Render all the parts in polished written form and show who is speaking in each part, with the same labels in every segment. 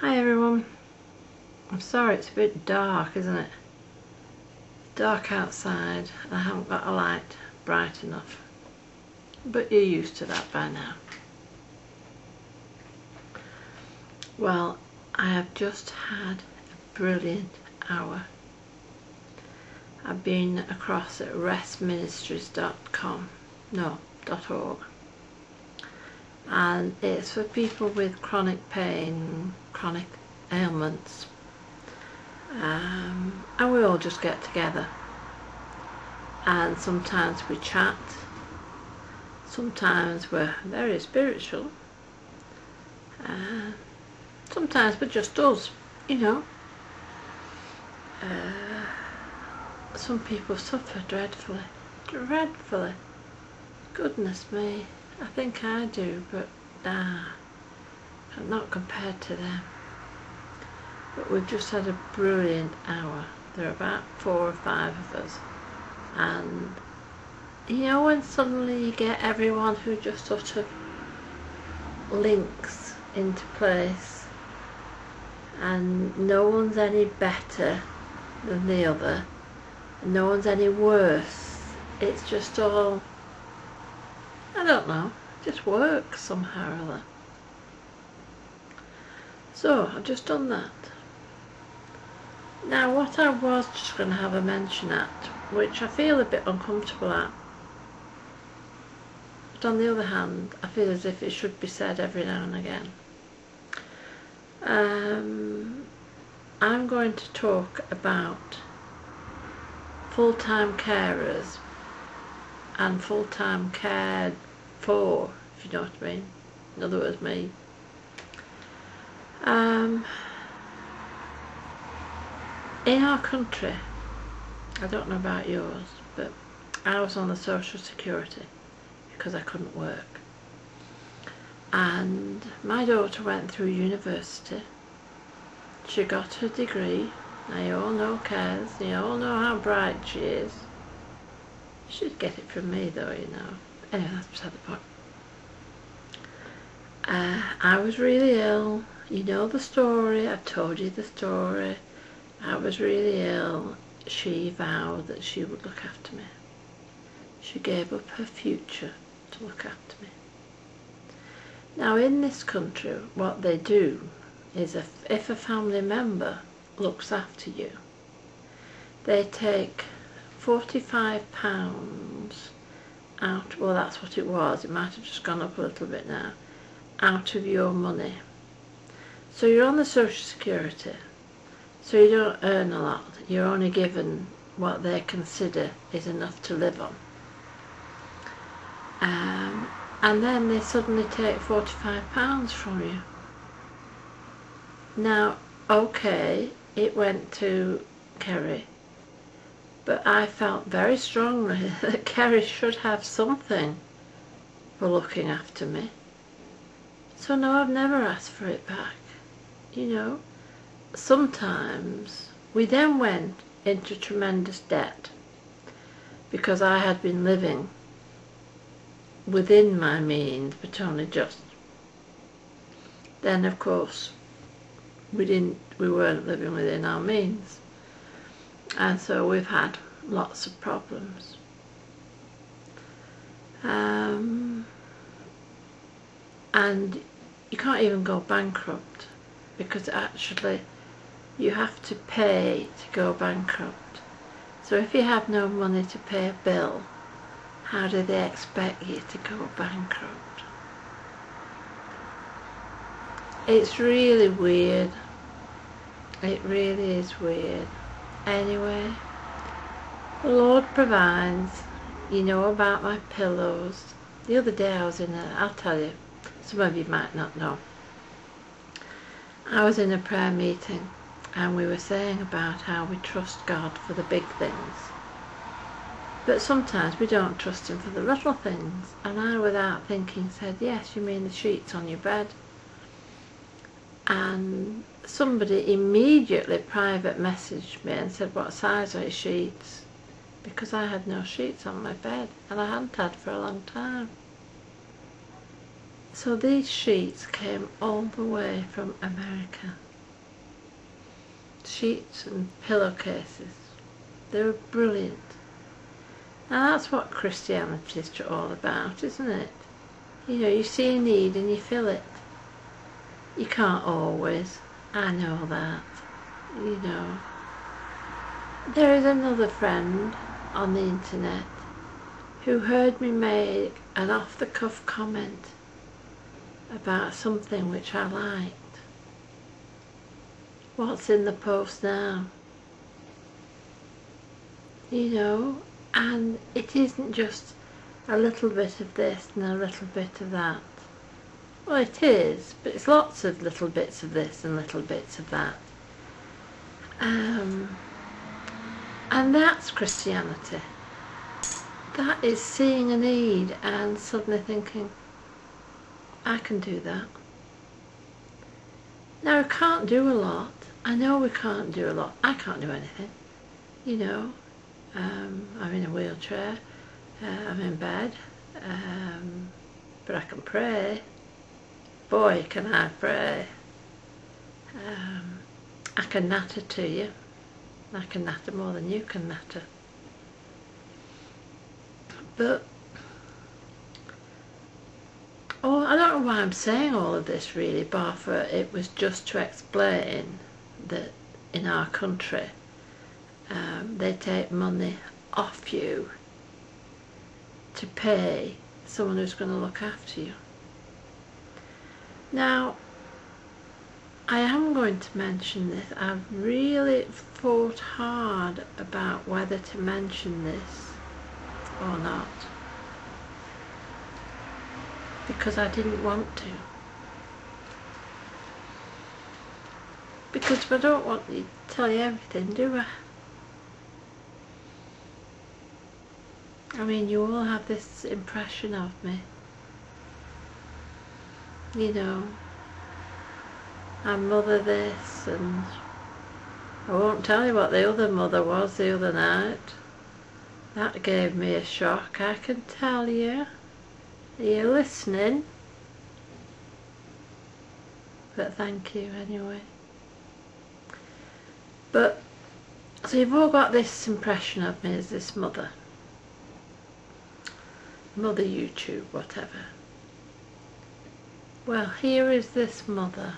Speaker 1: Hi everyone. I'm sorry it's a bit dark, isn't it? Dark outside and I haven't got a light bright enough. But you're used to that by now. Well, I have just had a brilliant hour. I've been across at restministries.com, no, .org. And it's for people with chronic pain, chronic ailments. And we all just get together. And sometimes we chat. Sometimes we're very spiritual. Sometimes we're just us, you know. Some people suffer dreadfully. Dreadfully. Goodness me. I think I do, but I'm not compared to them. But we've just had a brilliant hour. There are about 4 or 5 of us. And you know when suddenly you get everyone who just sort of links into place and no one's any better than the other, and no one's any worse. It's just all, I don't know, just works somehow or other. So I've just done that. Now what I was just going to have a mention at, which I feel a bit uncomfortable at, but on the other hand I feel as if it should be said every now and again. I'm going to talk about full-time carers and full-time cared for, if you know what I mean. In other words, me. In our country, I don't know about yours, but I was on the Social Security because I couldn't work. And my daughter went through university. She got her degree. Now you all know Kaz, you all know how bright she is. She'd get it from me though, you know. Anyway, that's beside the point. I was really ill. You know the story, I've told you the story. I was really ill. She vowed that she would look after me. She gave up her future to look after me. Now in this country, what they do is if a family member looks after you, they take £45 out, well that's what it was, it might have just gone up a little bit now, out of your money. So you're on the Social Security, so you don't earn a lot, you're only given what they consider is enough to live on. And then they suddenly take £45 from you. Now, okay, it went to Kerry, but I felt very strongly that Kerry should have something for looking after me. So no, I've never asked for it back. You know, sometimes we then went into tremendous debt because I had been living within my means, but only just. Then of course we weren't living within our means, and so we've had lots of problems. And you can't even go bankrupt because actually you have to pay to go bankrupt. So if you have no money to pay a bill, how do they expect you to go bankrupt? It's really weird. It really is weird. Anyway, the Lord provides. You know about my pillows. The other day I was I'll tell you, some of you might not know. I was in a prayer meeting and we were saying about how we trust God for the big things. But sometimes we don't trust Him for the little things. And I, without thinking, said, yes, you mean the sheets on your bed? And somebody immediately private messaged me and said, what size are your sheets? Because I had no sheets on my bed, and I hadn't had for a long time. So these sheets came all the way from America. sheets and pillowcases. They were brilliant. Now that's what Christianity is all about, isn't it? You know, you see a need and you fill it. You can't always, I know that, you know. There is another friend on the internet who heard me make an off-the-cuff comment about something which I liked. What's in the post now? You know, and it isn't just a little bit of this and a little bit of that. Well, it is, but it's lots of little bits of this and little bits of that. And that's Christianity. That is seeing a need and suddenly thinking, I can do that. Now, we can't do a lot. I know we can't do a lot. I can't do anything. You know, I'm in a wheelchair, I'm in bed, but I can pray. Boy, can I pray. I can natter to you. I can natter more than you can natter. But, I don't know why I'm saying all of this really, bar for it was just to explain that in our country they take money off you to pay someone who's going to look after you. Now, I am going to mention this. I've really thought hard about whether to mention this or not, because I didn't want to. Because I don't want to tell you everything, do I? I mean, you all have this impression of me. You know, I'm mother this, and I won't tell you what the other mother was the other night. That gave me a shock, I can tell you. Are you listening? But thank you anyway. But, so you've all got this impression of me as this mother. Mother YouTube, whatever. Well, here is this mother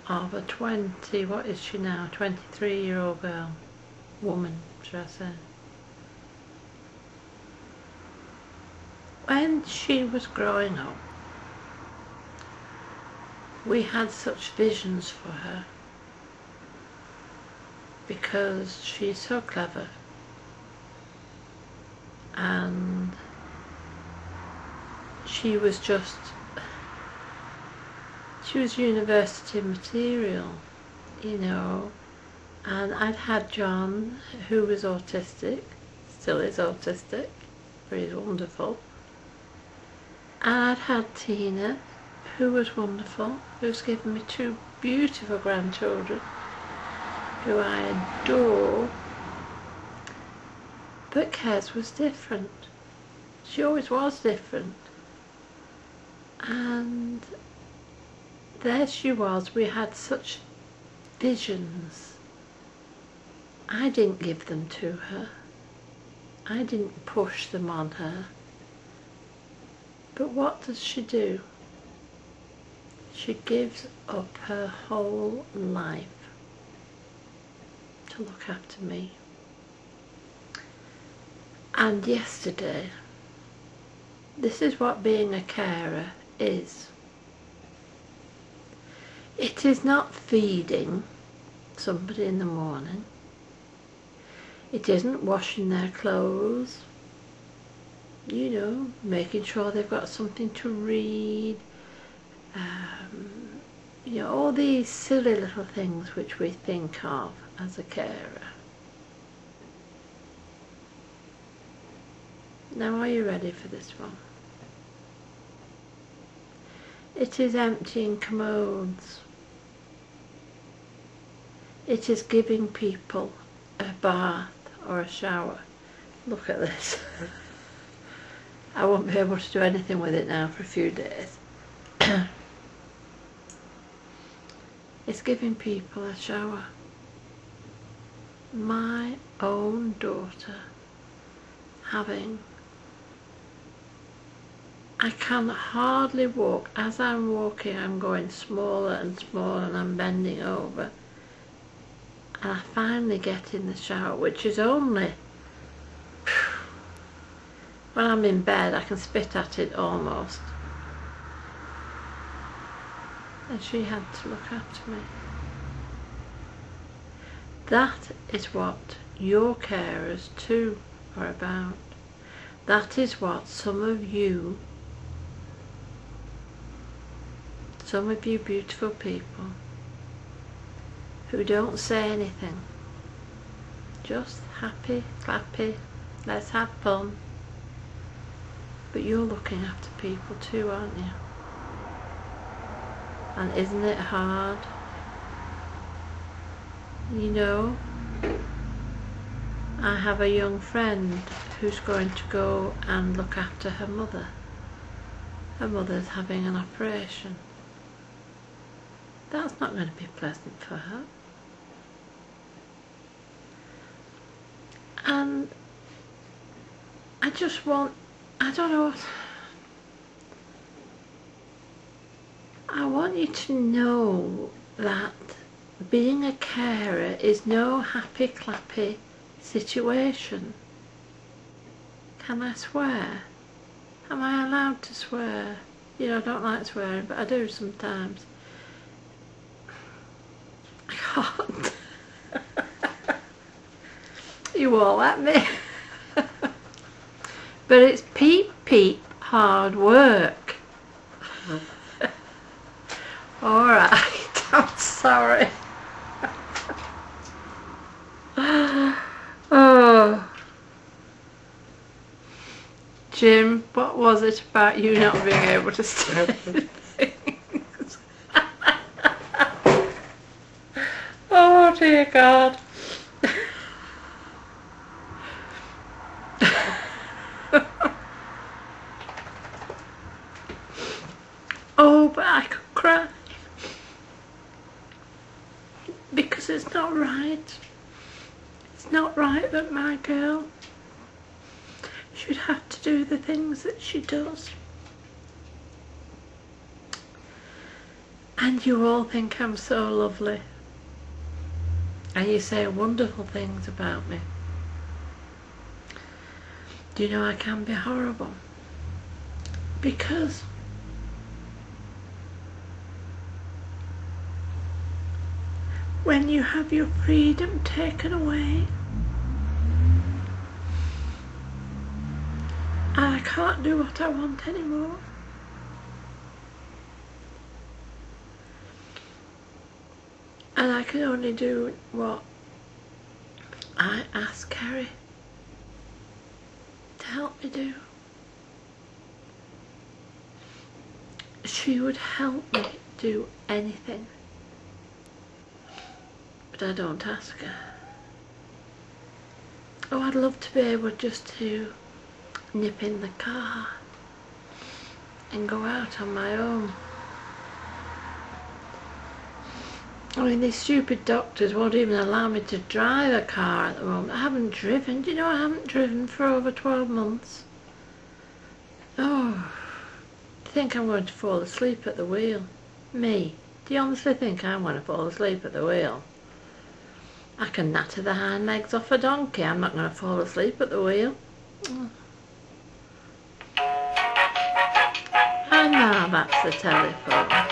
Speaker 1: of a 23-year-old girl, woman, should I say. When she was growing up, we had such visions for her because she's so clever and she was university material, you know. And I'd had John, who was autistic, still is autistic, but he's wonderful. And I'd had Tina, who was wonderful, who's given me 2 beautiful grandchildren, who I adore. But Kez was different. She always was different. And there she was, we had such visions. I didn't give them to her. I didn't push them on her. But what does she do? She gives up her whole life to look after me. And yesterday, this is what being a carer is. It is not feeding somebody in the morning. It isn't washing their clothes, you know, making sure they've got something to read, you know, all these silly little things which we think of as a carer. Now, are you ready for this one? It is emptying commodes. It is giving people a bath or a shower. Look at this. I won't be able to do anything with it now for a few days. is giving people a shower. My own daughter having, I can hardly walk. As I'm walking, I'm going smaller and smaller, and I'm bending over, and I finally get in the shower, which is only, when I'm in bed I can spit at it almost, and she had to look after me. That is what your carers too are about. That is what some of you beautiful people who don't say anything, just happy, clappy, let's have fun, but you're looking after people too, aren't you? And isn't it hard? You know, I have a young friend who's going to go and look after her mother. Her mother's having an operation. That's not going to be pleasant for her. And I just want, I don't know, I want you to know that being a carer is no happy clappy situation. Can I swear? Am I allowed to swear? You know, I don't like swearing, but I do sometimes. I can't. You won't let me. But it's peep hard work. Alright, I'm sorry. Oh, Jim, what was it about you not being able to say things? Oh dear God. Oh, but I could cry because it's not right. It's not right that my girl should have to do the things that she does. And you all think I'm so lovely, and you say wonderful things about me. Do you know I can be horrible? Because when you have your freedom taken away, and I can't do what I want anymore, and I can only do what I ask Kerry to help me do. She would help me do anything, but I don't ask her. Oh, I'd love to be able just to nip in the car and go out on my own. I mean, these stupid doctors won't even allow me to drive a car at the moment. I haven't driven. Do you know I haven't driven for over 12 months? Oh, do you think I'm going to fall asleep at the wheel? Me? Do you honestly think I'm going to fall asleep at the wheel? I can natter the hind legs off a donkey. I'm not going to fall asleep at the wheel. Oh. And now that's the telephone.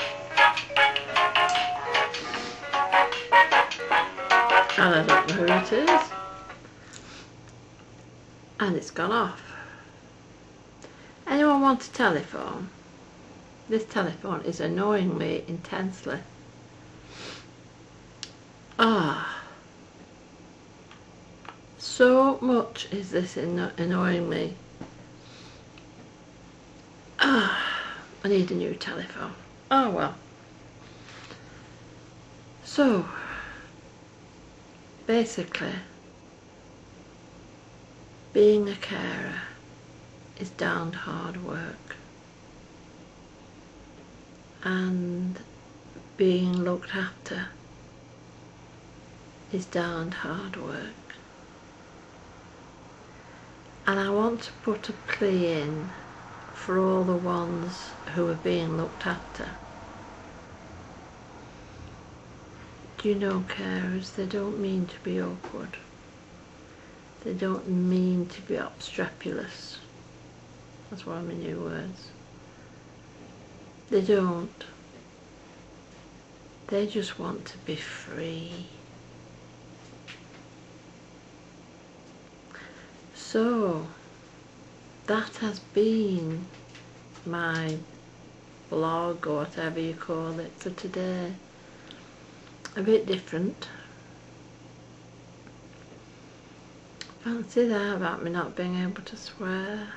Speaker 1: And I don't know who it is. And it's gone off. Anyone want a telephone? This telephone is annoying me intensely. Ah. So much is this annoying me. Ah. I need a new telephone. Oh well. So, basically, being a carer is darned hard work. And being looked after is darned hard work. And I want to put a plea in for all the ones who are being looked after. Do you know, carers, they don't mean to be awkward. They don't mean to be obstropulous. That's one of my new words. They don't. They just want to be free. So, that has been my blog, or whatever you call it, for today. A bit different. Fancy that about me not being able to swear.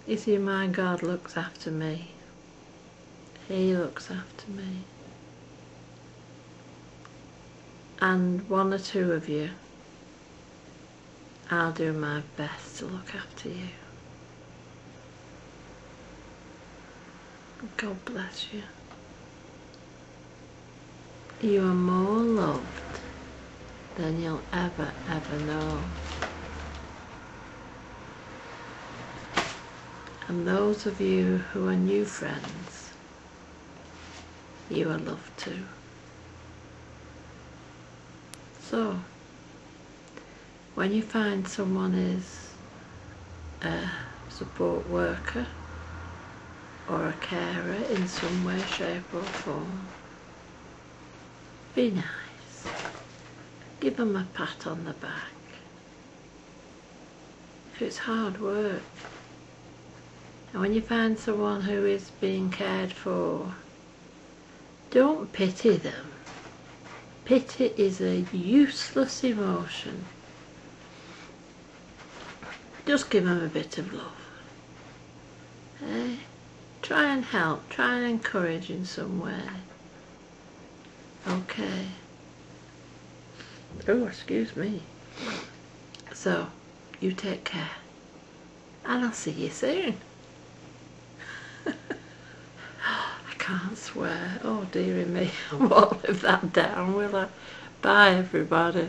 Speaker 1: You see, my God looks after me. He looks after me. And one or two of you, I'll do my best to look after you. God bless you. You are more loved than you'll ever know. And those of you who are new friends, you are loved too. So, when you find someone is a support worker or a carer in some way, shape or form, be nice. Give them a pat on the back. If it's hard work. And when you find someone who is being cared for, don't pity them. Pity is a useless emotion. Just give them a bit of love. Eh? Try and help, try and encourage in some way. Okay. Oh, excuse me. So, you take care. And I'll see you soon. I can't swear. Oh dearie me. I won't live that down, will I? Bye everybody.